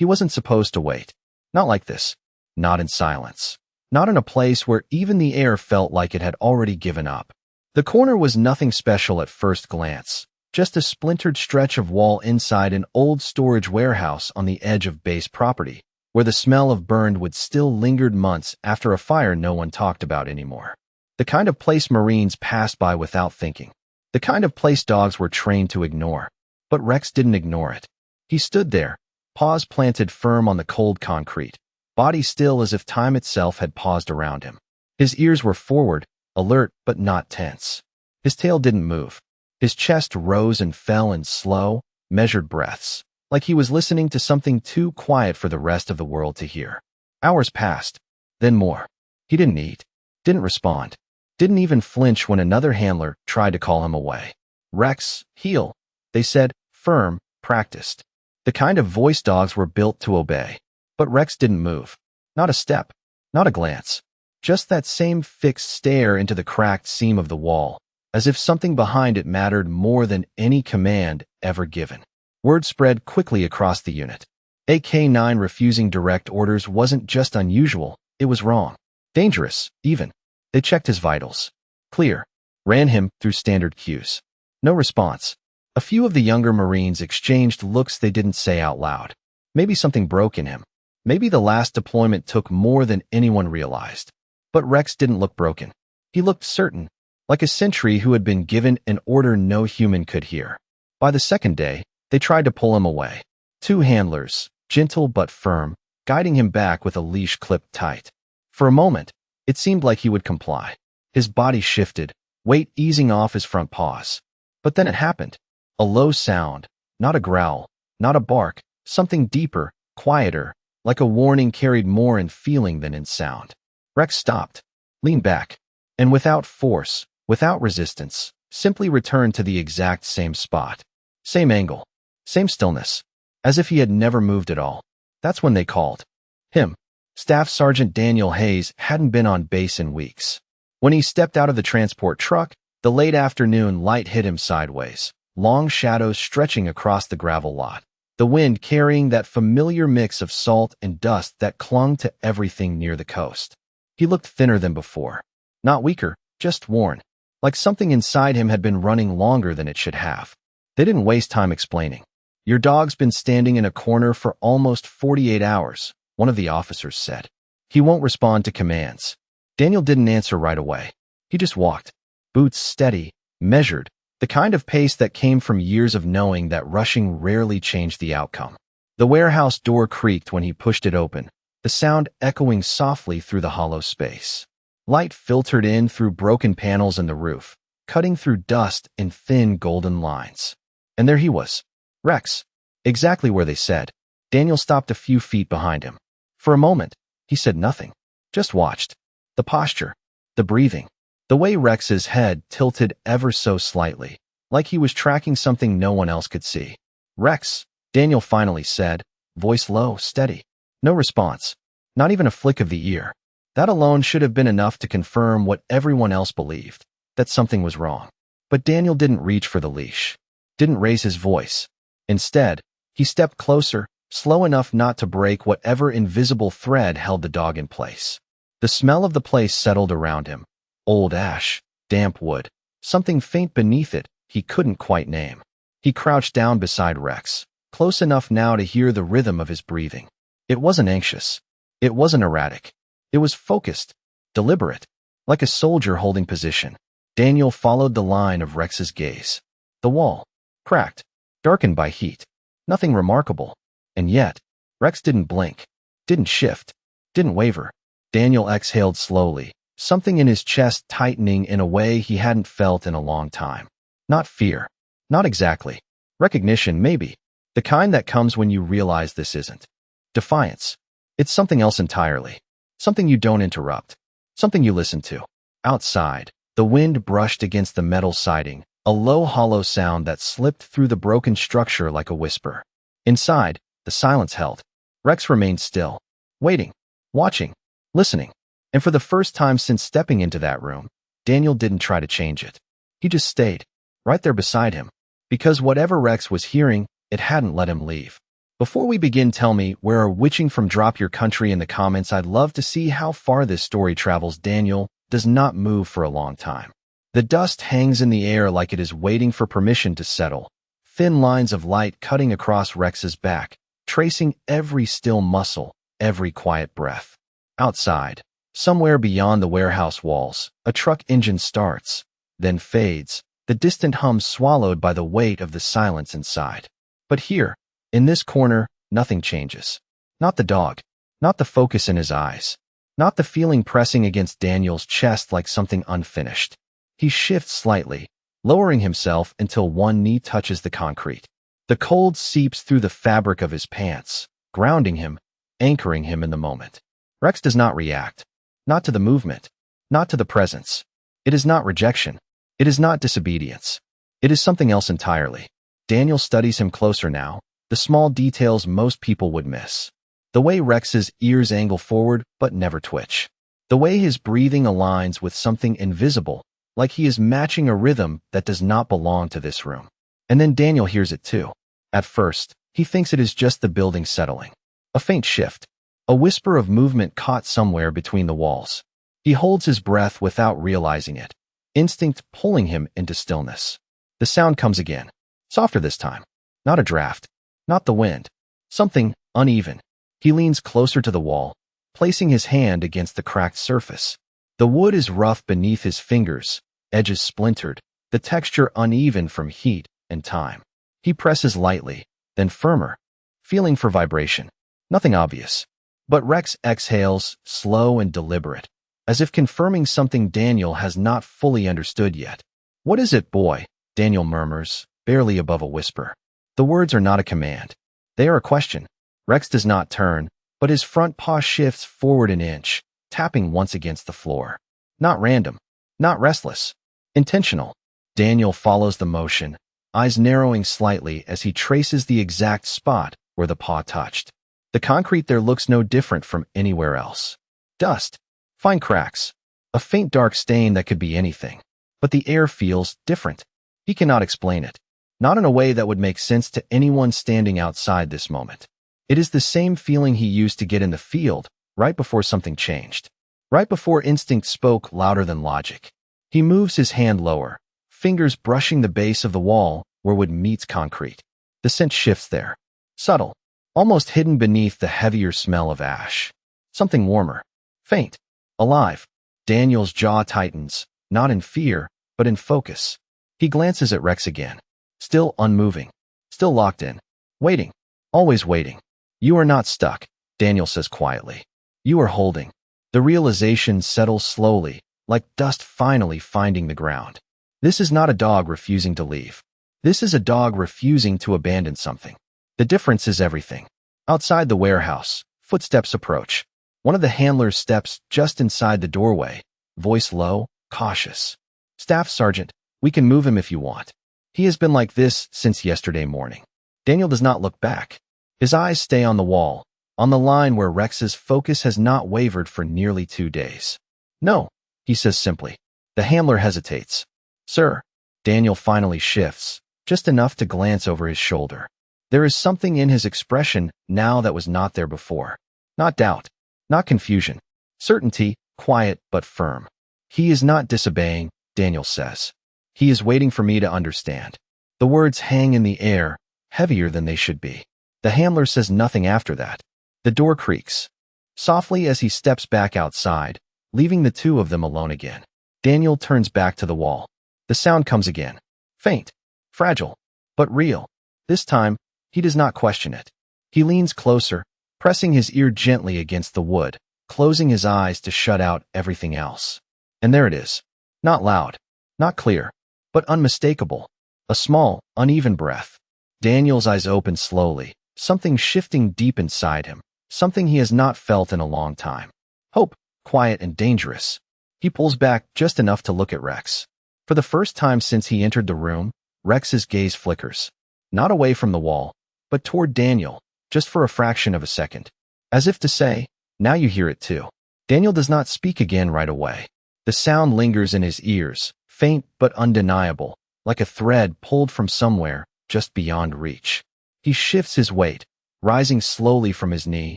He wasn't supposed to wait. Not like this. Not in silence. Not in a place where even the air felt like it had already given up. The corner was nothing special at first glance, just a splintered stretch of wall inside an old storage warehouse on the edge of base property, where the smell of burned wood still lingered months after a fire no one talked about anymore. The kind of place Marines passed by without thinking. The kind of place dogs were trained to ignore. But Rex didn't ignore it. He stood there, paws planted firm on the cold concrete, body still as if time itself had paused around him. His ears were forward, alert but not tense. His tail didn't move. His chest rose and fell in slow, measured breaths, like he was listening to something too quiet for the rest of the world to hear. Hours passed, then more. He didn't eat, didn't respond, didn't even flinch when another handler tried to call him away. Rex, heel, they said, firm, practiced. The kind of voice dogs were built to obey. But Rex didn't move. Not a step, not a glance. Just that same fixed stare into the cracked seam of the wall, as if something behind it mattered more than any command ever given. Word spread quickly across the unit. AK-9 refusing direct orders wasn't just unusual, it was wrong. Dangerous, even. They checked his vitals. Clear. Ran him through standard cues. No response. A few of the younger Marines exchanged looks they didn't say out loud. Maybe something broke in him. Maybe the last deployment took more than anyone realized. But Rex didn't look broken. He looked certain, like a sentry who had been given an order no human could hear. By the second day, they tried to pull him away. 2 handlers, gentle but firm, guiding him back with a leash clipped tight. For a moment, it seemed like he would comply. His body shifted, weight easing off his front paws. But then it happened. A low sound, not a growl, not a bark, something deeper, quieter, like a warning carried more in feeling than in sound. Rex stopped, leaned back, and without force, without resistance, simply returned to the exact same spot. Same angle, same stillness, as if he had never moved at all. That's when they called. Him. Staff Sergeant Daniel Hayes hadn't been on base in weeks. When he stepped out of the transport truck, the late afternoon light hit him sideways, long shadows stretching across the gravel lot, the wind carrying that familiar mix of salt and dust that clung to everything near the coast. He looked thinner than before. Not weaker, just worn, like something inside him had been running longer than it should have. They didn't waste time explaining. Your dog's been standing in a corner for almost 48 hours, one of the officers said. He won't respond to commands. Daniel didn't answer right away. He just walked, boots steady, measured, the kind of pace that came from years of knowing that rushing rarely changed the outcome. The warehouse door creaked when he pushed it open, the sound echoing softly through the hollow space. Light filtered in through broken panels in the roof, cutting through dust in thin golden lines. And there he was, Rex, exactly where they said. Daniel stopped a few feet behind him. For a moment, he said nothing, just watched. The posture, the breathing, the way Rex's head tilted ever so slightly, like he was tracking something no one else could see. Rex, Daniel finally said, voice low, steady. No response, not even a flick of the ear. That alone should have been enough to confirm what everyone else believed, that something was wrong. But Daniel didn't reach for the leash, didn't raise his voice. Instead, he stepped closer, slow enough not to break whatever invisible thread held the dog in place. The smell of the place settled around him. Old ash, damp wood, something faint beneath it he couldn't quite name. He crouched down beside Rex, close enough now to hear the rhythm of his breathing. It wasn't anxious. It wasn't erratic. It was focused, deliberate, like a soldier holding position. Daniel followed the line of Rex's gaze. The wall, cracked, darkened by heat. Nothing remarkable. And yet, Rex didn't blink, didn't shift, didn't waver. Daniel exhaled slowly, something in his chest tightening in a way he hadn't felt in a long time. Not fear. Not exactly. Recognition, maybe. The kind that comes when you realize this isn't. Defiance. It's something else entirely. Something you don't interrupt. Something you listen to. Outside, the wind brushed against the metal siding, a low hollow sound that slipped through the broken structure like a whisper. Inside, the silence held. Rex remained still, waiting, watching, listening. And for the first time since stepping into that room, Daniel didn't try to change it. He just stayed, right there beside him, because whatever Rex was hearing, it hadn't let him leave. Before we begin, tell me, where are witching from? Drop your country in the comments. I'd love to see how far this story travels. Daniel does not move for a long time. The dust hangs in the air like it is waiting for permission to settle. Thin lines of light cutting across Rex's back, tracing every still muscle, every quiet breath. Outside, somewhere beyond the warehouse walls, a truck engine starts, then fades, the distant hum swallowed by the weight of the silence inside. But here, in this corner, nothing changes. Not the dog, not the focus in his eyes, not the feeling pressing against Daniel's chest like something unfinished. He shifts slightly, lowering himself until one knee touches the concrete. The cold seeps through the fabric of his pants, grounding him, anchoring him in the moment. Rex does not react. Not to the movement, not to the presence. It is not rejection. It is not disobedience. It is something else entirely. Daniel studies him closer now, the small details most people would miss. The way Rex's ears angle forward but never twitch. The way his breathing aligns with something invisible, like he is matching a rhythm that does not belong to this room. And then Daniel hears it too. At first, he thinks it is just the building settling. A faint shift. A whisper of movement caught somewhere between the walls. He holds his breath without realizing it. Instinct pulling him into stillness. The sound comes again. Softer this time. Not a draft. Not the wind. Something uneven. He leans closer to the wall, placing his hand against the cracked surface. The wood is rough beneath his fingers, edges splintered, the texture uneven from heat and time. He presses lightly, then firmer, feeling for vibration. Nothing obvious. But Rex exhales, slow and deliberate, as if confirming something Daniel has not fully understood yet. "What is it, boy?" Daniel murmurs, barely above a whisper. The words are not a command. They are a question. Rex does not turn, but his front paw shifts forward an inch, tapping once against the floor. Not random, not restless. Intentional. Daniel follows the motion, eyes narrowing slightly as he traces the exact spot where the paw touched. The concrete there looks no different from anywhere else. Dust, fine cracks, a faint dark stain that could be anything. But the air feels different. He cannot explain it. Not in a way that would make sense to anyone standing outside this moment. It is the same feeling he used to get in the field, right before something changed. Right before instinct spoke louder than logic. He moves his hand lower, fingers brushing the base of the wall where wood meets concrete. The scent shifts there. Subtle, almost hidden beneath the heavier smell of ash. Something warmer, faint, alive. Daniel's jaw tightens, not in fear, but in focus. He glances at Rex again. Still unmoving, still locked in, waiting, always waiting. "You are not stuck," Daniel says quietly. "You are holding." The realization settles slowly, like dust finally finding the ground. This is not a dog refusing to leave. This is a dog refusing to abandon something. The difference is everything. Outside the warehouse, footsteps approach. One of the handlers steps just inside the doorway, voice low, cautious. "Staff Sergeant, we can move him if you want." He has been like this since yesterday morning. Daniel does not look back. His eyes stay on the wall, on the line where Rex's focus has not wavered for nearly 2 days. "No," he says simply. The handler hesitates. "Sir." Daniel finally shifts, just enough to glance over his shoulder. There is something in his expression now that was not there before. Not doubt, not confusion. Certainty, quiet but firm. "He is not disobeying," Daniel says. "He is waiting for me to understand." The words hang in the air, heavier than they should be. The handler says nothing after that. The door creaks softly as he steps back outside, leaving the two of them alone again. Daniel turns back to the wall. The sound comes again. Faint, fragile, but real. This time, he does not question it. He leans closer, pressing his ear gently against the wood, closing his eyes to shut out everything else. And there it is. Not loud, not clear, but unmistakable. A small, uneven breath. Daniel's eyes open slowly, something shifting deep inside him, something he has not felt in a long time. Hope, quiet and dangerous. He pulls back just enough to look at Rex. For the first time since he entered the room, Rex's gaze flickers. Not away from the wall, but toward Daniel, just for a fraction of a second. As if to say, now you hear it too. Daniel does not speak again right away. The sound lingers in his ears, faint but undeniable, like a thread pulled from somewhere just beyond reach. He shifts his weight, rising slowly from his knee,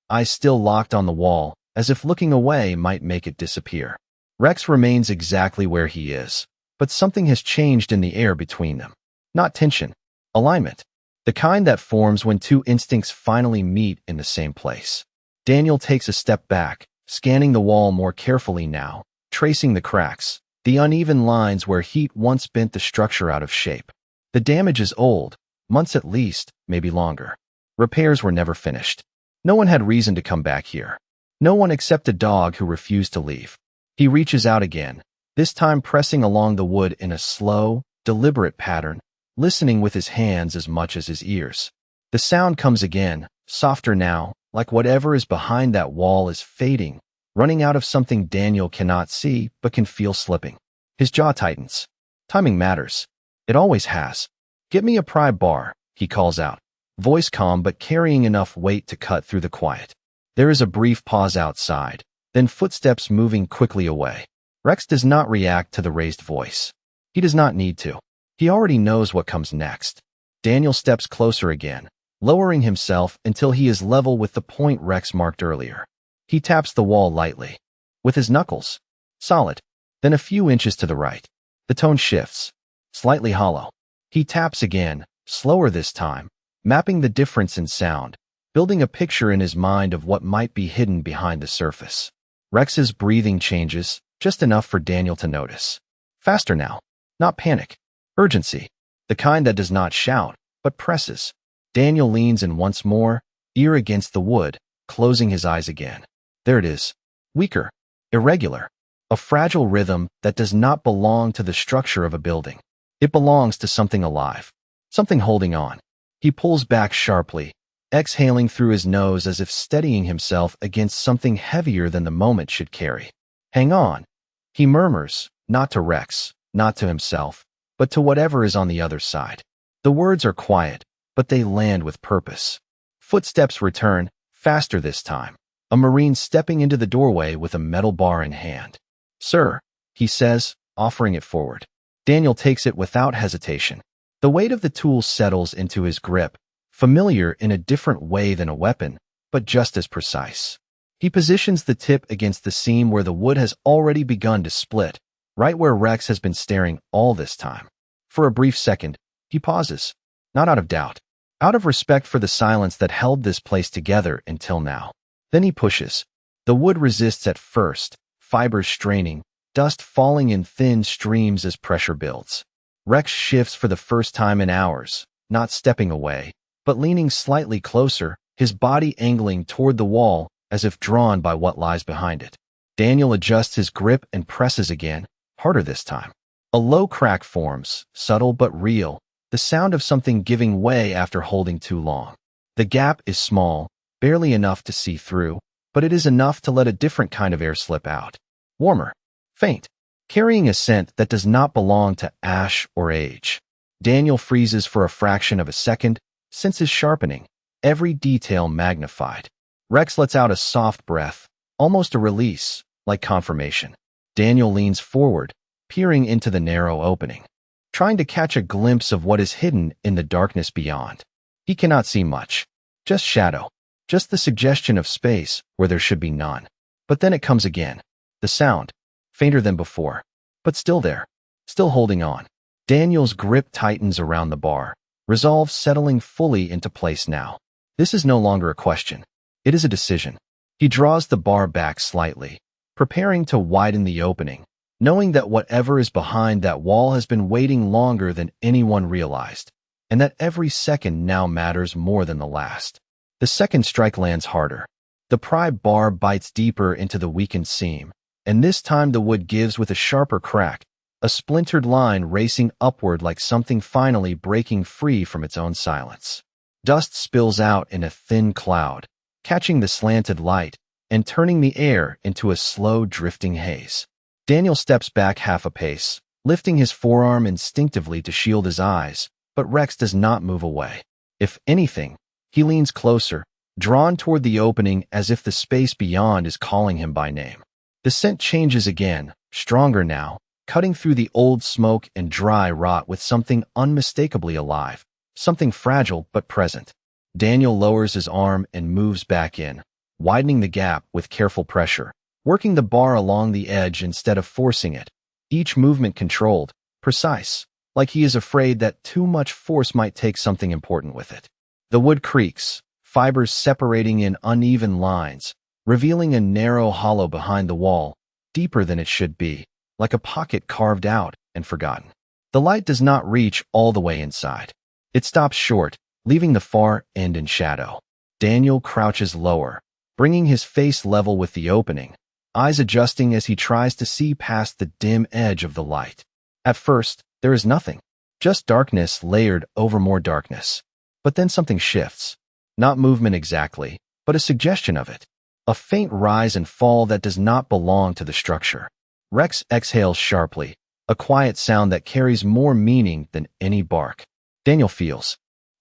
eyes still locked on the wall, as if looking away might make it disappear. Rex remains exactly where he is, but something has changed in the air between them. Not tension, alignment. The kind that forms when two instincts finally meet in the same place. Daniel takes a step back, scanning the wall more carefully now, tracing the cracks, the uneven lines where heat once bent the structure out of shape. The damage is old, months at least, maybe longer. Repairs were never finished. No one had reason to come back here. No one except a dog who refused to leave. He reaches out again, this time pressing along the wood in a slow, deliberate pattern, listening with his hands as much as his ears. The sound comes again, softer now, like whatever is behind that wall is fading, running out of something Daniel cannot see but can feel slipping. His jaw tightens. Timing matters. It always has. "Get me a pry bar," he calls out, voice calm but carrying enough weight to cut through the quiet. There is a brief pause outside, then footsteps moving quickly away. Rex does not react to the raised voice. He does not need to. He already knows what comes next. Daniel steps closer again, lowering himself until he is level with the point Rex marked earlier. He taps the wall lightly. With his knuckles. Solid. Then a few inches to the right. The tone shifts. Slightly hollow. He taps again, slower this time, mapping the difference in sound, building a picture in his mind of what might be hidden behind the surface. Rex's breathing changes, just enough for Daniel to notice. Faster now. Not panic. Urgency. The kind that does not shout, but presses. Daniel leans in once more, ear against the wood, closing his eyes again. There it is. Weaker. Irregular. A fragile rhythm that does not belong to the structure of a building. It belongs to something alive. Something holding on. He pulls back sharply, exhaling through his nose as if steadying himself against something heavier than the moment should carry. "Hang on," he murmurs, not to Rex, not to himself, but to whatever is on the other side. The words are quiet, but they land with purpose. Footsteps return, faster this time. A Marine stepping into the doorway with a metal bar in hand. "Sir," he says, offering it forward. Daniel takes it without hesitation. The weight of the tool settles into his grip, familiar in a different way than a weapon, but just as precise. He positions the tip against the seam where the wood has already begun to split, right where Rex has been staring all this time. For a brief second, he pauses, not out of doubt, out of respect for the silence that held this place together until now. Then he pushes. The wood resists at first, fibers straining, dust falling in thin streams as pressure builds. Rex shifts for the first time in hours, not stepping away, but leaning slightly closer, his body angling toward the wall as if drawn by what lies behind it. Daniel adjusts his grip and presses again, harder this time. A low crack forms, subtle but real, the sound of something giving way after holding too long. The gap is small, barely enough to see through, but it is enough to let a different kind of air slip out. Warmer. Faint. Carrying a scent that does not belong to ash or age. Daniel freezes for a fraction of a second, senses sharpening, every detail magnified. Rex lets out a soft breath, almost a release, like confirmation. Daniel leans forward, peering into the narrow opening, trying to catch a glimpse of what is hidden in the darkness beyond. He cannot see much. Just shadow. Just the suggestion of space where there should be none. But then it comes again. The sound. Fainter than before. But still there. Still holding on. Daniel's grip tightens around the bar, resolve settling fully into place now. This is no longer a question. It is a decision. He draws the bar back slightly, preparing to widen the opening, knowing that whatever is behind that wall has been waiting longer than anyone realized, and that every second now matters more than the last. The second strike lands harder. The pry bar bites deeper into the weakened seam, and this time the wood gives with a sharper crack, a splintered line racing upward like something finally breaking free from its own silence. Dust spills out in a thin cloud, catching the slanted light and turning the air into a slow drifting haze. Daniel steps back half a pace, lifting his forearm instinctively to shield his eyes, but Rex does not move away. If anything, he leans closer, drawn toward the opening as if the space beyond is calling him by name. The scent changes again, stronger now, cutting through the old smoke and dry rot with something unmistakably alive, something fragile but present. Daniel lowers his arm and moves back in, widening the gap with careful pressure, working the bar along the edge instead of forcing it. Each movement controlled, precise, like he is afraid that too much force might take something important with it. The wood creaks, fibers separating in uneven lines, revealing a narrow hollow behind the wall, deeper than it should be, like a pocket carved out and forgotten. The light does not reach all the way inside. It stops short, leaving the far end in shadow. Daniel crouches lower, bringing his face level with the opening, eyes adjusting as he tries to see past the dim edge of the light. At first, there is nothing, just darkness layered over more darkness. But then something shifts. Not movement exactly, but a suggestion of it. A faint rise and fall that does not belong to the structure. Rex exhales sharply, a quiet sound that carries more meaning than any bark. Daniel feels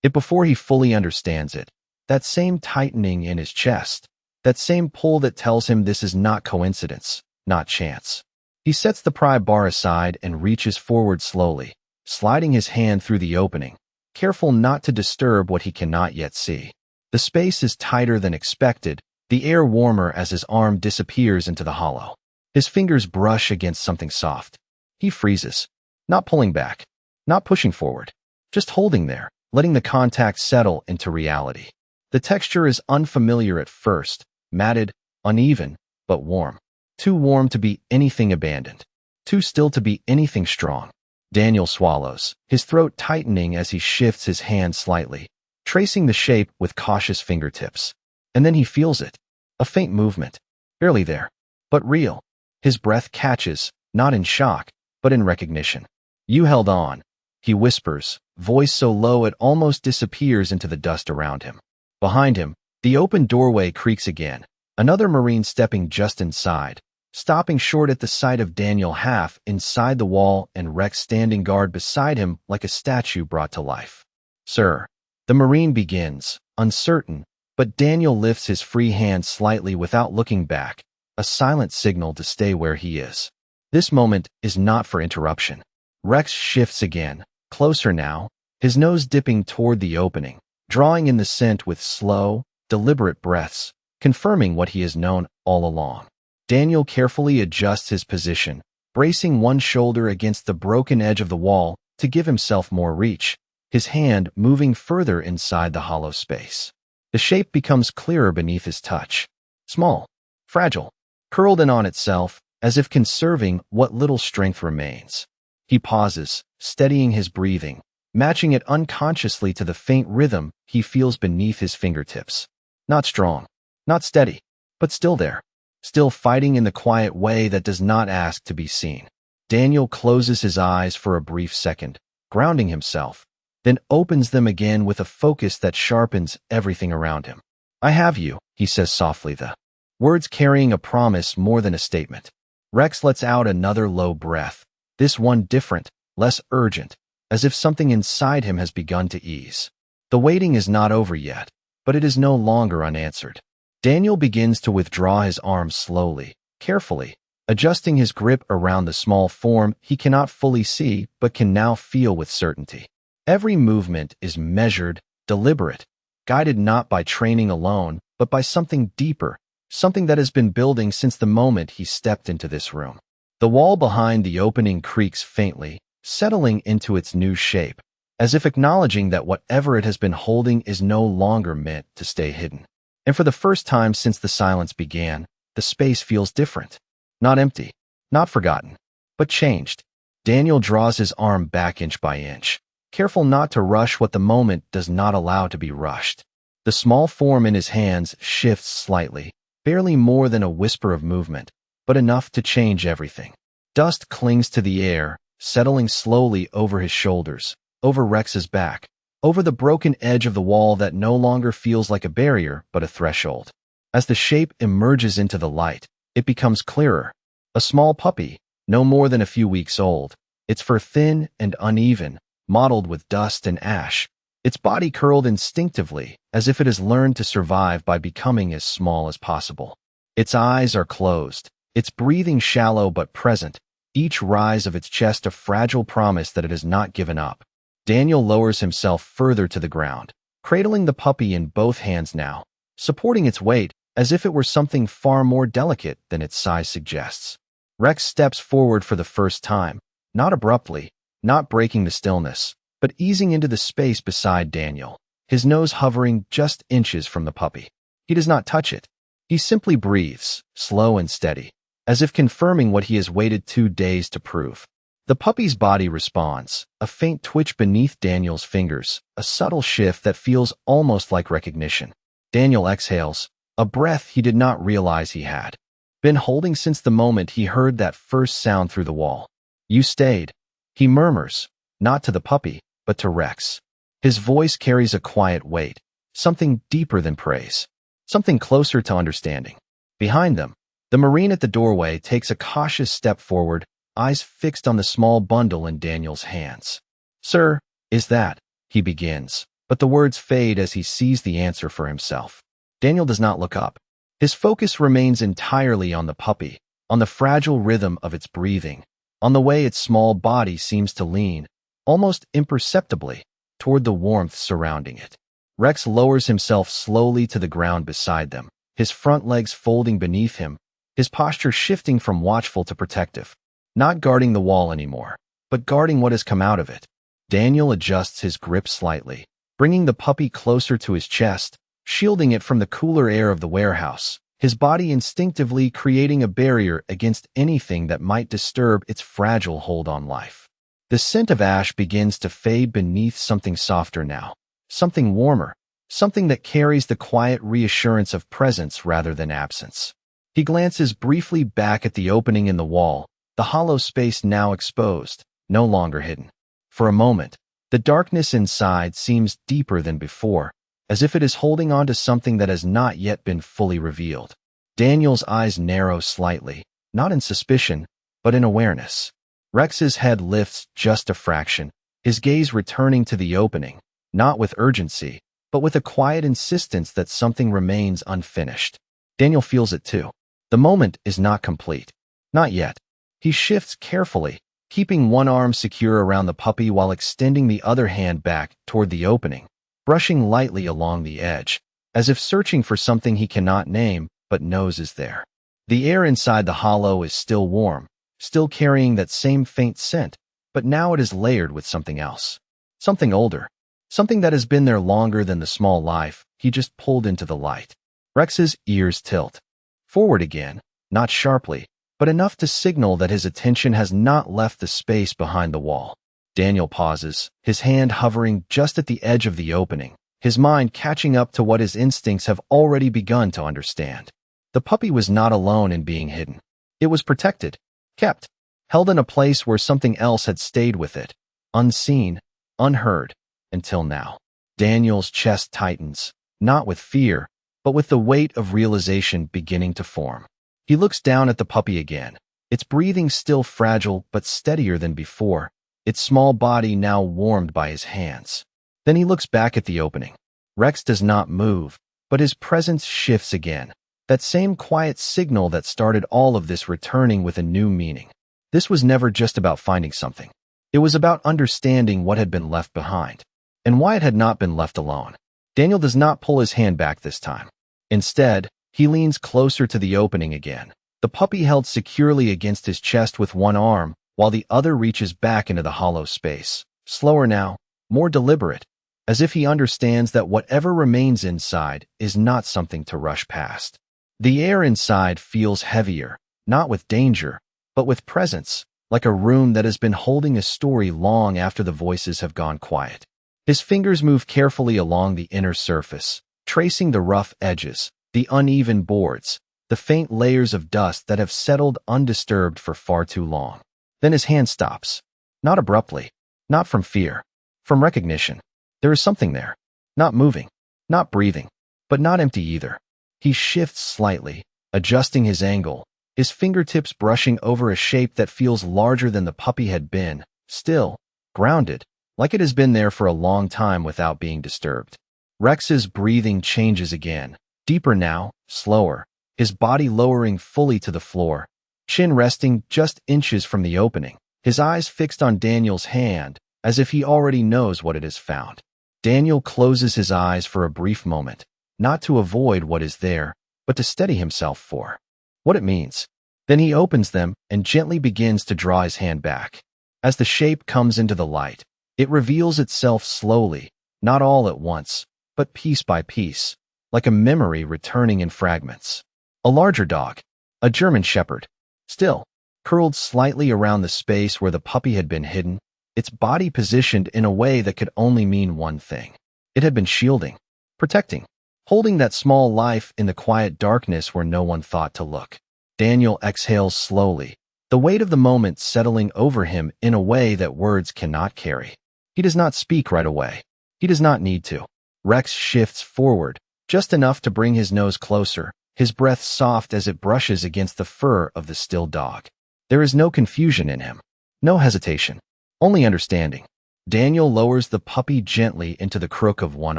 it before he fully understands it. That same tightening in his chest. That same pull that tells him this is not coincidence, not chance. He sets the pry bar aside and reaches forward slowly, sliding his hand through the opening, careful not to disturb what he cannot yet see. The space is tighter than expected, the air warmer as his arm disappears into the hollow. His fingers brush against something soft. He freezes, not pulling back, not pushing forward, just holding there, letting the contact settle into reality. The texture is unfamiliar at first, matted, uneven, but warm. Too warm to be anything abandoned. Too still to be anything strong. Daniel swallows, his throat tightening as he shifts his hand slightly, tracing the shape with cautious fingertips. And then he feels it. A faint movement. Barely there, but real. His breath catches, not in shock, but in recognition. You held on, he whispers, voice so low it almost disappears into the dust around him. Behind him, the open doorway creaks again, another Marine stepping just inside, stopping short at the sight of Daniel half inside the wall and Rex standing guard beside him like a statue brought to life. Sir, the Marine begins, uncertain, but Daniel lifts his free hand slightly without looking back, a silent signal to stay where he is. This moment is not for interruption. Rex shifts again, closer now, his nose dipping toward the opening, drawing in the scent with slow, deliberate breaths, confirming what he has known all along. Daniel carefully adjusts his position, bracing one shoulder against the broken edge of the wall to give himself more reach, his hand moving further inside the hollow space. The shape becomes clearer beneath his touch. Small, fragile, curled in on itself, as if conserving what little strength remains. He pauses, steadying his breathing, matching it unconsciously to the faint rhythm he feels beneath his fingertips. Not strong, not steady, but still there. Still fighting in the quiet way that does not ask to be seen. Daniel closes his eyes for a brief second, grounding himself, then opens them again with a focus that sharpens everything around him. I have you, he says softly, the words carrying a promise more than a statement. Rex lets out another low breath, this one different, less urgent, as if something inside him has begun to ease. The waiting is not over yet, but it is no longer unanswered. Daniel begins to withdraw his arms slowly, carefully, adjusting his grip around the small form he cannot fully see but can now feel with certainty. Every movement is measured, deliberate, guided not by training alone, but by something deeper, something that has been building since the moment he stepped into this room. The wall behind the opening creaks faintly, settling into its new shape, as if acknowledging that whatever it has been holding is no longer meant to stay hidden. And for the first time since the silence began, the space feels different. Not empty, not forgotten, but changed. Daniel draws his arm back inch by inch, careful not to rush what the moment does not allow to be rushed. The small form in his hands shifts slightly, barely more than a whisper of movement, but enough to change everything. Dust clings to the air, settling slowly over his shoulders, over Rex's back, over the broken edge of the wall that no longer feels like a barrier but a threshold. As the shape emerges into the light, it becomes clearer. A small puppy, no more than a few weeks old, its fur thin and uneven, mottled with dust and ash, its body curled instinctively as if it has learned to survive by becoming as small as possible. Its eyes are closed, its breathing shallow but present, each rise of its chest a fragile promise that it has not given up. Daniel lowers himself further to the ground, cradling the puppy in both hands now, supporting its weight as if it were something far more delicate than its size suggests. Rex steps forward for the first time, not abruptly, not breaking the stillness, but easing into the space beside Daniel, his nose hovering just inches from the puppy. He does not touch it. He simply breathes, slow and steady, as if confirming what he has waited 2 days to prove. The puppy's body responds, a faint twitch beneath Daniel's fingers, a subtle shift that feels almost like recognition. Daniel exhales, a breath he did not realize he had been holding since the moment he heard that first sound through the wall. "You stayed," he murmurs, not to the puppy, but to Rex. His voice carries a quiet weight, something deeper than praise, something closer to understanding. Behind them, the Marine at the doorway takes a cautious step forward, eyes fixed on the small bundle in Daniel's hands. "Sir, is that?" he begins, but the words fade as he sees the answer for himself. Daniel does not look up. His focus remains entirely on the puppy, on the fragile rhythm of its breathing, on the way its small body seems to lean, almost imperceptibly, toward the warmth surrounding it. Rex lowers himself slowly to the ground beside them, his front legs folding beneath him, his posture shifting from watchful to protective, not guarding the wall anymore, but guarding what has come out of it. Daniel adjusts his grip slightly, bringing the puppy closer to his chest, shielding it from the cooler air of the warehouse, his body instinctively creating a barrier against anything that might disturb its fragile hold on life. The scent of ash begins to fade beneath something softer now, something warmer, something that carries the quiet reassurance of presence rather than absence. He glances briefly back at the opening in the wall, the hollow space now exposed, no longer hidden. For a moment, the darkness inside seems deeper than before, as if it is holding on to something that has not yet been fully revealed. Daniel's eyes narrow slightly, not in suspicion, but in awareness. Rex's head lifts just a fraction, his gaze returning to the opening, not with urgency, but with a quiet insistence that something remains unfinished. Daniel feels it too. The moment is not complete. Not yet. He shifts carefully, keeping one arm secure around the puppy while extending the other hand back toward the opening, brushing lightly along the edge, as if searching for something he cannot name but knows is there. The air inside the hollow is still warm, still carrying that same faint scent, but now it is layered with something else. Something older. Something that has been there longer than the small life he just pulled into the light. Rex's ears tilt. Forward again, not sharply, but enough to signal that his attention has not left the space behind the wall. Daniel pauses, his hand hovering just at the edge of the opening, his mind catching up to what his instincts have already begun to understand. The puppy was not alone in being hidden. It was protected, kept, held in a place where something else had stayed with it, unseen, unheard, until now. Daniel's chest tightens, not with fear, but with the weight of realization beginning to form. He looks down at the puppy again, its breathing still fragile but steadier than before, its small body now warmed by his hands. Then he looks back at the opening. Rex does not move, but his presence shifts again, that same quiet signal that started all of this returning with a new meaning. This was never just about finding something. It was about understanding what had been left behind, and why it had not been left alone. Daniel does not pull his hand back this time. Instead, he leans closer to the opening again, the puppy held securely against his chest with one arm, while the other reaches back into the hollow space, slower now, more deliberate, as if he understands that whatever remains inside is not something to rush past. The air inside feels heavier, not with danger, but with presence, like a room that has been holding a story long after the voices have gone quiet. His fingers move carefully along the inner surface, tracing the rough edges, the uneven boards, the faint layers of dust that have settled undisturbed for far too long. Then his hand stops. Not abruptly, not from fear, from recognition. There is something there. Not moving, not breathing, but not empty either. He shifts slightly, adjusting his angle, his fingertips brushing over a shape that feels larger than the puppy had been, still, grounded, like it has been there for a long time without being disturbed. Rex's breathing changes again, deeper now, slower, his body lowering fully to the floor, chin resting just inches from the opening, his eyes fixed on Daniel's hand, as if he already knows what it has found. Daniel closes his eyes for a brief moment, not to avoid what is there, but to steady himself for what it means. Then he opens them and gently begins to draw his hand back. As the shape comes into the light, it reveals itself slowly, not all at once, but piece by piece, like a memory returning in fragments. A larger dog, a German shepherd, still, curled slightly around the space where the puppy had been hidden, its body positioned in a way that could only mean one thing. It had been shielding, protecting, holding that small life in the quiet darkness where no one thought to look. Daniel exhales slowly, the weight of the moment settling over him in a way that words cannot carry. He does not speak right away. He does not need to. Rex shifts forward, just enough to bring his nose closer, his breath soft as it brushes against the fur of the still dog. There is no confusion in him, no hesitation, only understanding. Daniel lowers the puppy gently into the crook of one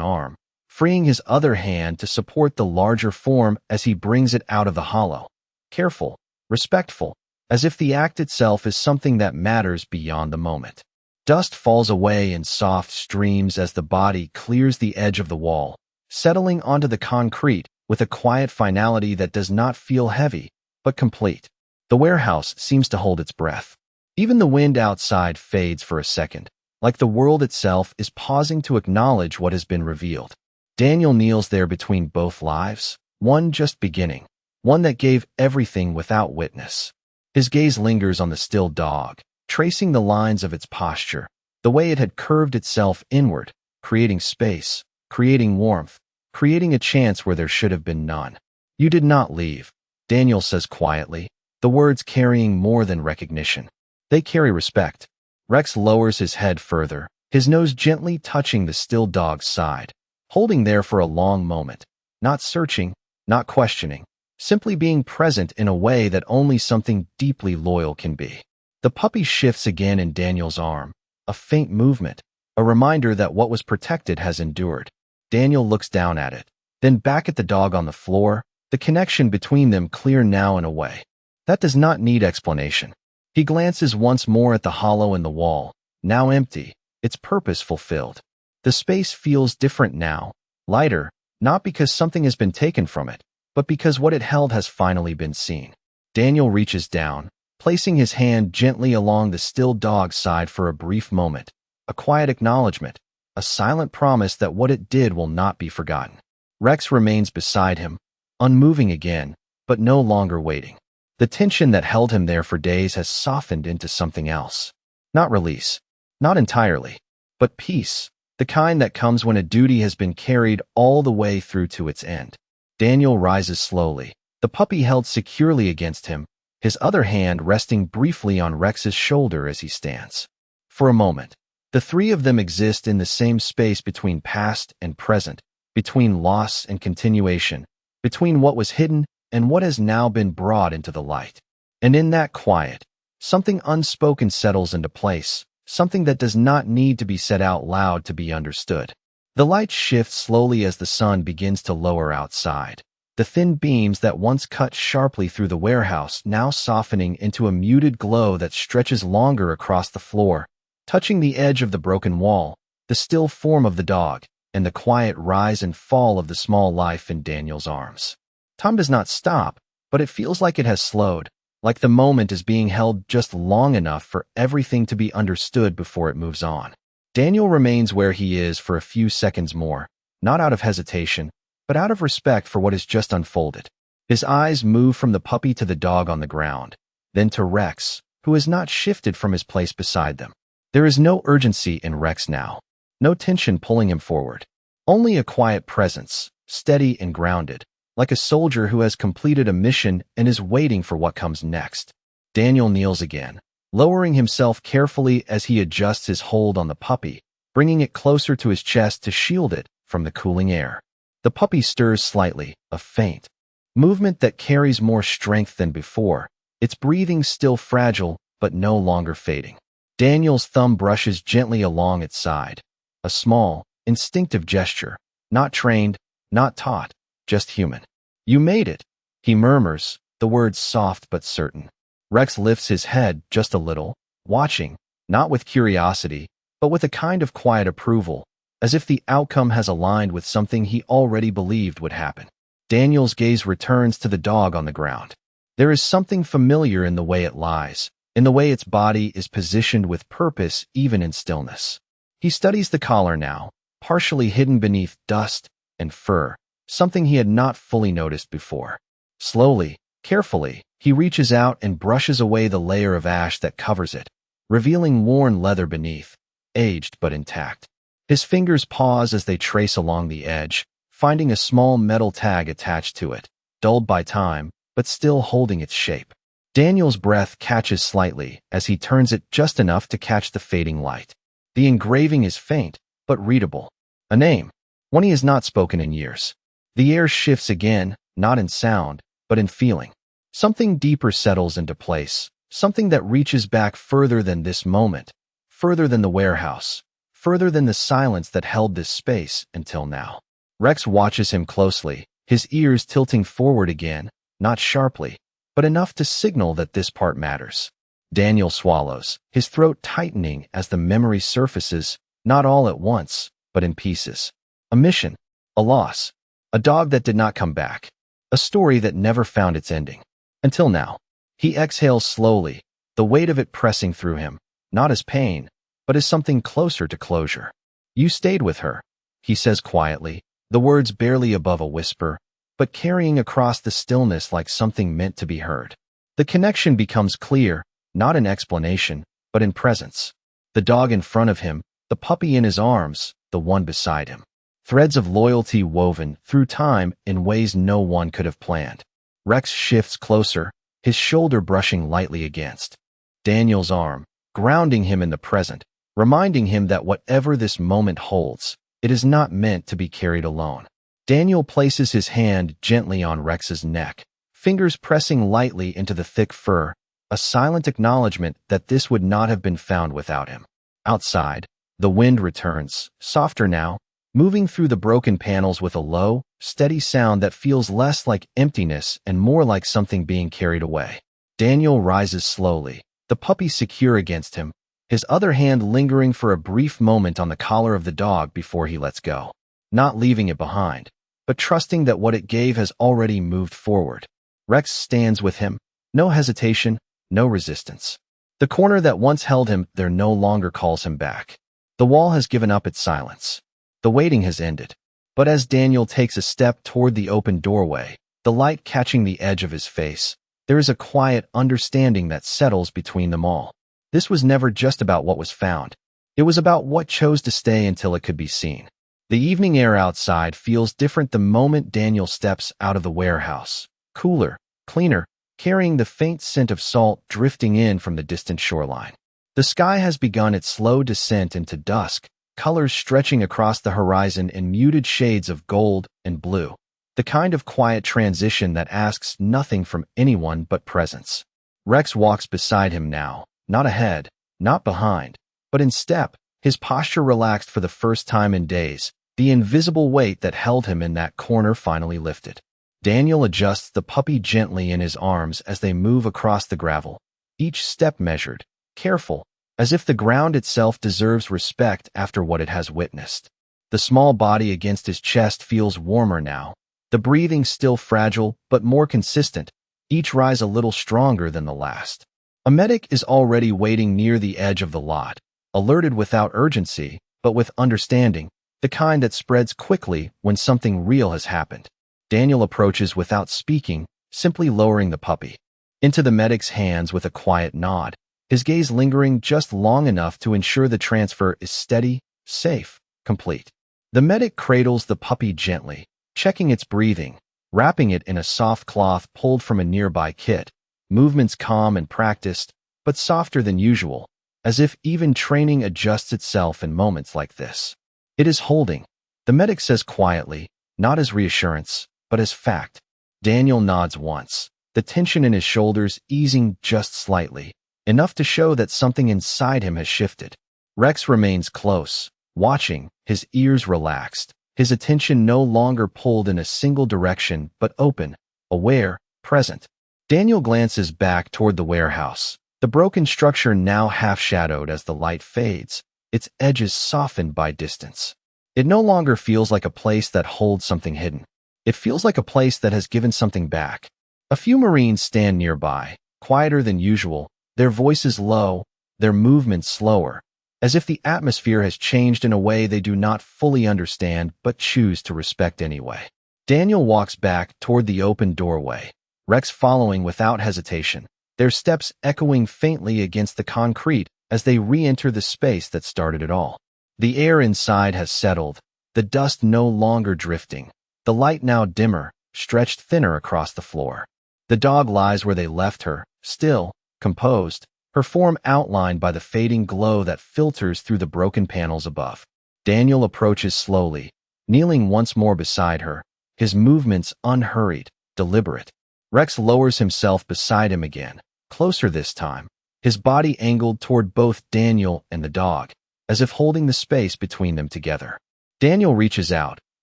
arm, freeing his other hand to support the larger form as he brings it out of the hollow. Careful, respectful, as if the act itself is something that matters beyond the moment. Dust falls away in soft streams as the body clears the edge of the wall, settling onto the concrete with a quiet finality that does not feel heavy, but complete. The warehouse seems to hold its breath. Even the wind outside fades for a second, like the world itself is pausing to acknowledge what has been revealed. Daniel kneels there between both lives, one just beginning, one that gave everything without witness. His gaze lingers on the still dog, tracing the lines of its posture, the way it had curved itself inward, creating space, creating warmth, creating a chance where there should have been none. "You did not leave," Daniel says quietly, the words carrying more than recognition. They carry respect. Rex lowers his head further, his nose gently touching the still dog's side, holding there for a long moment, not searching, not questioning, simply being present in a way that only something deeply loyal can be. The puppy shifts again in Daniel's arm, a faint movement, a reminder that what was protected has endured. Daniel looks down at it, then back at the dog on the floor, the connection between them clear now in a way that does not need explanation. He glances once more at the hollow in the wall, now empty, its purpose fulfilled. The space feels different now, lighter, not because something has been taken from it, but because what it held has finally been seen. Daniel reaches down, placing his hand gently along the still dog's side for a brief moment, a quiet acknowledgement, a silent promise that what it did will not be forgotten. Rex remains beside him, unmoving again, but no longer waiting. The tension that held him there for days has softened into something else. Not release, not entirely, but peace, the kind that comes when a duty has been carried all the way through to its end. Daniel rises slowly, the puppy held securely against him, his other hand resting briefly on Rex's shoulder as he stands. For a moment, the three of them exist in the same space between past and present, between loss and continuation, between what was hidden and what has now been brought into the light. And in that quiet, something unspoken settles into place, something that does not need to be said out loud to be understood. The light shifts slowly as the sun begins to lower outside, the thin beams that once cut sharply through the warehouse now softening into a muted glow that stretches longer across the floor, touching the edge of the broken wall, the still form of the dog, and the quiet rise and fall of the small life in Daniel's arms. Time does not stop, but it feels like it has slowed, like the moment is being held just long enough for everything to be understood before it moves on. Daniel remains where he is for a few seconds more, not out of hesitation, but out of respect for what has just unfolded. His eyes move from the puppy to the dog on the ground, then to Rex, who has not shifted from his place beside them. There is no urgency in Rex now, no tension pulling him forward, only a quiet presence, steady and grounded, like a soldier who has completed a mission and is waiting for what comes next. Daniel kneels again, lowering himself carefully as he adjusts his hold on the puppy, bringing it closer to his chest to shield it from the cooling air. The puppy stirs slightly, a faint movement that carries more strength than before, its breathing still fragile but no longer fading. Daniel's thumb brushes gently along its side, a small, instinctive gesture, not trained, not taught, just human. "You made it," he murmurs, the words soft but certain. Rex lifts his head just a little, watching, not with curiosity, but with a kind of quiet approval, as if the outcome has aligned with something he already believed would happen. Daniel's gaze returns to the dog on the ground. There is something familiar in the way it lies, in the way its body is positioned with purpose even in stillness. He studies the collar now, partially hidden beneath dust and fur, something he had not fully noticed before. Slowly, carefully, he reaches out and brushes away the layer of ash that covers it, revealing worn leather beneath, aged but intact. His fingers pause as they trace along the edge, finding a small metal tag attached to it, dulled by time, but still holding its shape. Daniel's breath catches slightly as he turns it just enough to catch the fading light. The engraving is faint, but readable. A name, one he has not spoken in years. The air shifts again, not in sound, but in feeling. Something deeper settles into place, something that reaches back further than this moment, further than the warehouse, further than the silence that held this space until now. Rex watches him closely, his ears tilting forward again, not sharply, but enough to signal that this part matters. Daniel swallows, his throat tightening as the memory surfaces, not all at once, but in pieces. A mission, a loss, a dog that did not come back, a story that never found its ending. Until now. He exhales slowly, the weight of it pressing through him, not as pain, but as something closer to closure. You stayed with her, he says quietly, the words barely above a whisper, but carrying across the stillness like something meant to be heard. The connection becomes clear, not in explanation, but in presence. The dog in front of him, the puppy in his arms, the one beside him. Threads of loyalty woven through time in ways no one could have planned. Rex shifts closer, his shoulder brushing lightly against Daniel's arm, grounding him in the present, reminding him that whatever this moment holds, it is not meant to be carried alone. Daniel places his hand gently on Rex's neck, fingers pressing lightly into the thick fur, a silent acknowledgement that this would not have been found without him. Outside, the wind returns, softer now, moving through the broken panels with a low, steady sound that feels less like emptiness and more like something being carried away. Daniel rises slowly, the puppy secure against him, his other hand lingering for a brief moment on the collar of the dog before he lets go. Not leaving it behind, but trusting that what it gave has already moved forward. Rex stands with him, no hesitation, no resistance. The corner that once held him there no longer calls him back. The wall has given up its silence. The waiting has ended. But as Daniel takes a step toward the open doorway, the light catching the edge of his face, there is a quiet understanding that settles between them all. This was never just about what was found. It was about what chose to stay until it could be seen. The evening air outside feels different the moment Daniel steps out of the warehouse. Cooler, cleaner, carrying the faint scent of salt drifting in from the distant shoreline. The sky has begun its slow descent into dusk, colors stretching across the horizon in muted shades of gold and blue. The kind of quiet transition that asks nothing from anyone but presence. Rex walks beside him now, not ahead, not behind, but in step, his posture relaxed for the first time in days, the invisible weight that held him in that corner finally lifted. Daniel adjusts the puppy gently in his arms as they move across the gravel, each step measured, careful, as if the ground itself deserves respect after what it has witnessed. The small body against his chest feels warmer now, the breathing still fragile but more consistent, each rise a little stronger than the last. A medic is already waiting near the edge of the lot, alerted without urgency, but with understanding, the kind that spreads quickly when something real has happened. Daniel approaches without speaking, simply lowering the puppy into the medic's hands with a quiet nod, his gaze lingering just long enough to ensure the transfer is steady, safe, complete. The medic cradles the puppy gently, checking its breathing, wrapping it in a soft cloth pulled from a nearby kit, movements calm and practiced, but softer than usual, as if even training adjusts itself in moments like this. It is holding, the medic says quietly, not as reassurance, but as fact. Daniel nods once, the tension in his shoulders easing just slightly, enough to show that something inside him has shifted. Rex remains close, watching, his ears relaxed, his attention no longer pulled in a single direction but open, aware, present. Daniel glances back toward the warehouse, the broken structure now half-shadowed as the light fades, its edges softened by distance. It no longer feels like a place that holds something hidden. It feels like a place that has given something back. A few Marines stand nearby, quieter than usual, their voices low, their movements slower, as if the atmosphere has changed in a way they do not fully understand but choose to respect anyway. Daniel walks back toward the open doorway, Rex following without hesitation, their steps echoing faintly against the concrete as they re-enter the space that started it all. The air inside has settled, the dust no longer drifting, the light now dimmer, stretched thinner across the floor. The dog lies where they left her, still, composed, her form outlined by the fading glow that filters through the broken panels above. Daniel approaches slowly, kneeling once more beside her, his movements unhurried, deliberate. Rex lowers himself beside him again, closer this time, his body angled toward both Daniel and the dog, as if holding the space between them together. Daniel reaches out,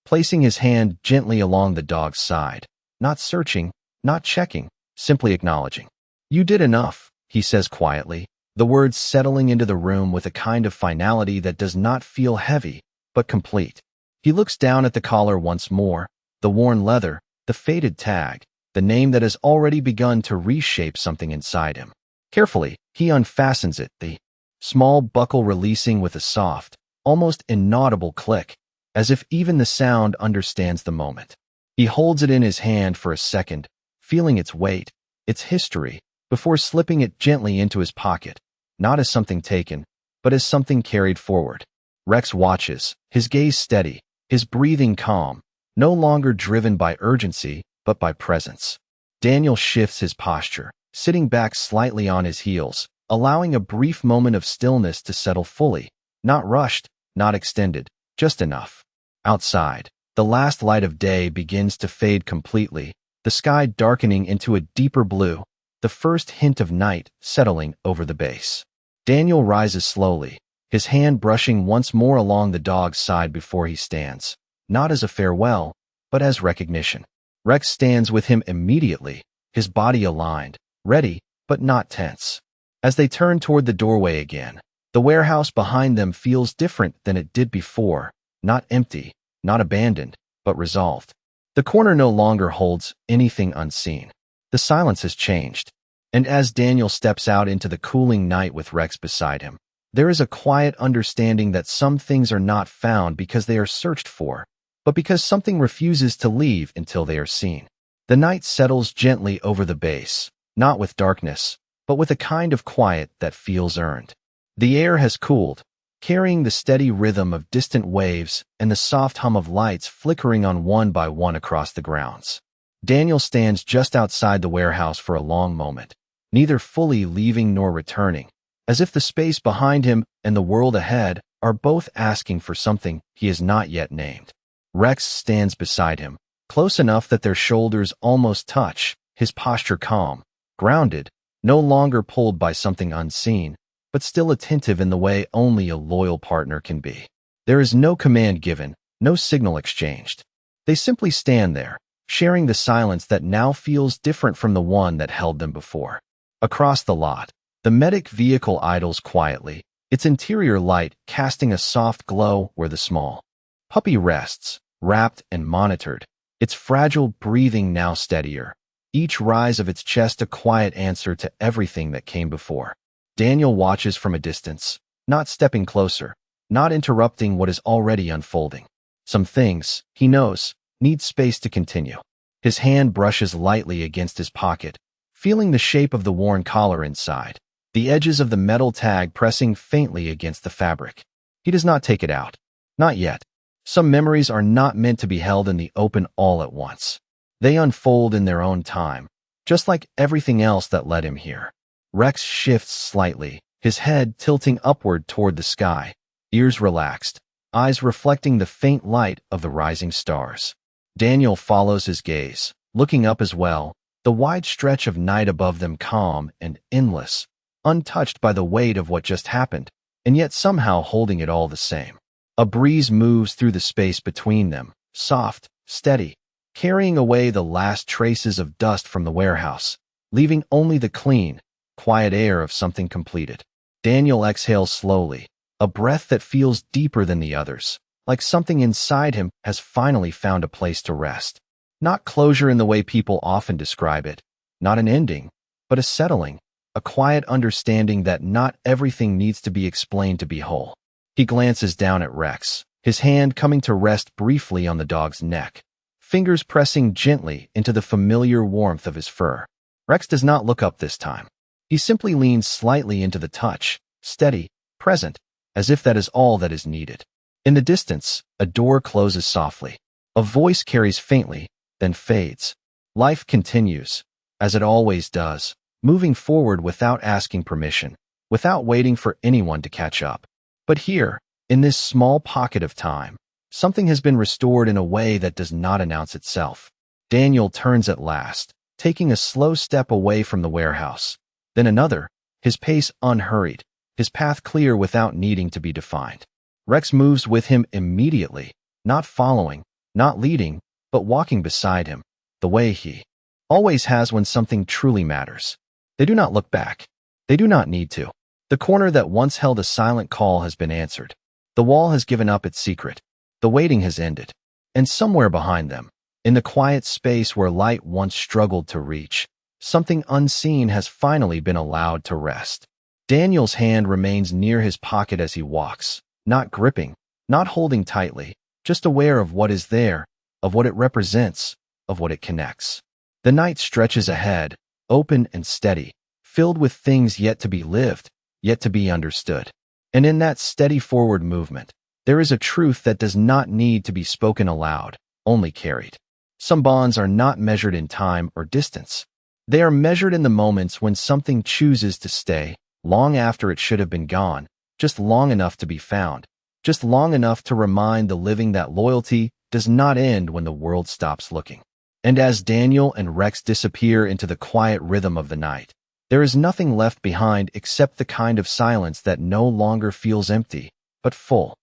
placing his hand gently along the dog's side, not searching, not checking, simply acknowledging. "You did enough," he says quietly, the words settling into the room with a kind of finality that does not feel heavy, but complete. He looks down at the collar once more, the worn leather, the faded tag, the name that has already begun to reshape something inside him. Carefully, he unfastens it, the small buckle releasing with a soft, almost inaudible click, as if even the sound understands the moment. He holds it in his hand for a second, feeling its weight, its history, before slipping it gently into his pocket, not as something taken, but as something carried forward. Rex watches, his gaze steady, his breathing calm, no longer driven by urgency, but by presence. Daniel shifts his posture, sitting back slightly on his heels, allowing a brief moment of stillness to settle fully, not rushed, not extended, just enough. Outside, the last light of day begins to fade completely, the sky darkening into a deeper blue, the first hint of night settling over the base. Daniel rises slowly, his hand brushing once more along the dog's side before he stands, not as a farewell, but as recognition. Rex stands with him immediately, his body aligned, ready, but not tense. As they turn toward the doorway again, the warehouse behind them feels different than it did before, not empty, not abandoned, but resolved. The corner no longer holds anything unseen. The silence has changed, and as Daniel steps out into the cooling night with Rex beside him, there is a quiet understanding that some things are not found because they are searched for, but because something refuses to leave until they are seen. The night settles gently over the base, not with darkness, but with a kind of quiet that feels earned. The air has cooled, carrying the steady rhythm of distant waves and the soft hum of lights flickering on one by one across the grounds. Daniel stands just outside the warehouse for a long moment, neither fully leaving nor returning, as if the space behind him and the world ahead are both asking for something he has not yet named. Rex stands beside him, close enough that their shoulders almost touch, his posture calm, grounded, no longer pulled by something unseen, but still attentive in the way only a loyal partner can be. There is no command given, no signal exchanged. They simply stand there, sharing the silence that now feels different from the one that held them before. Across the lot, the medic vehicle idles quietly, its interior light casting a soft glow where the small puppy rests, wrapped and monitored, its fragile breathing now steadier, each rise of its chest a quiet answer to everything that came before. Daniel watches from a distance, not stepping closer, not interrupting what is already unfolding. Some things, he knows, need space to continue. His hand brushes lightly against his pocket, feeling the shape of the worn collar inside, the edges of the metal tag pressing faintly against the fabric. He does not take it out. Not yet. Some memories are not meant to be held in the open all at once. They unfold in their own time, just like everything else that led him here. Rex shifts slightly, his head tilting upward toward the sky, ears relaxed, eyes reflecting the faint light of the rising stars. Daniel follows his gaze, looking up as well, the wide stretch of night above them calm and endless, untouched by the weight of what just happened, and yet somehow holding it all the same. A breeze moves through the space between them, soft, steady, carrying away the last traces of dust from the warehouse, leaving only the clean, quiet air of something completed. Daniel exhales slowly, a breath that feels deeper than the others, like something inside him has finally found a place to rest. Not closure in the way people often describe it, not an ending, but a settling, a quiet understanding that not everything needs to be explained to be whole. He glances down at Rex, his hand coming to rest briefly on the dog's neck, fingers pressing gently into the familiar warmth of his fur. Rex does not look up this time. He simply leans slightly into the touch, steady, present, as if that is all that is needed. In the distance, a door closes softly. A voice carries faintly, then fades. Life continues, as it always does, moving forward without asking permission, without waiting for anyone to catch up. But here, in this small pocket of time, something has been restored in a way that does not announce itself. Daniel turns at last, taking a slow step away from the warehouse. Then another, his pace unhurried, his path clear without needing to be defined. Rex moves with him immediately, not following, not leading, but walking beside him, the way he always has when something truly matters. They do not look back. They do not need to. The corner that once held a silent call has been answered. The wall has given up its secret. The waiting has ended. And somewhere behind them, in the quiet space where light once struggled to reach, something unseen has finally been allowed to rest. Daniel's hand remains near his pocket as he walks, not gripping, not holding tightly, just aware of what is there, of what it represents, of what it connects. The night stretches ahead, open and steady, filled with things yet to be lived, yet to be understood. And in that steady forward movement, there is a truth that does not need to be spoken aloud, only carried. Some bonds are not measured in time or distance. They are measured in the moments when something chooses to stay, long after it should have been gone, just long enough to be found, just long enough to remind the living that loyalty does not end when the world stops looking. And as Daniel and Rex disappear into the quiet rhythm of the night, there is nothing left behind except the kind of silence that no longer feels empty, but full.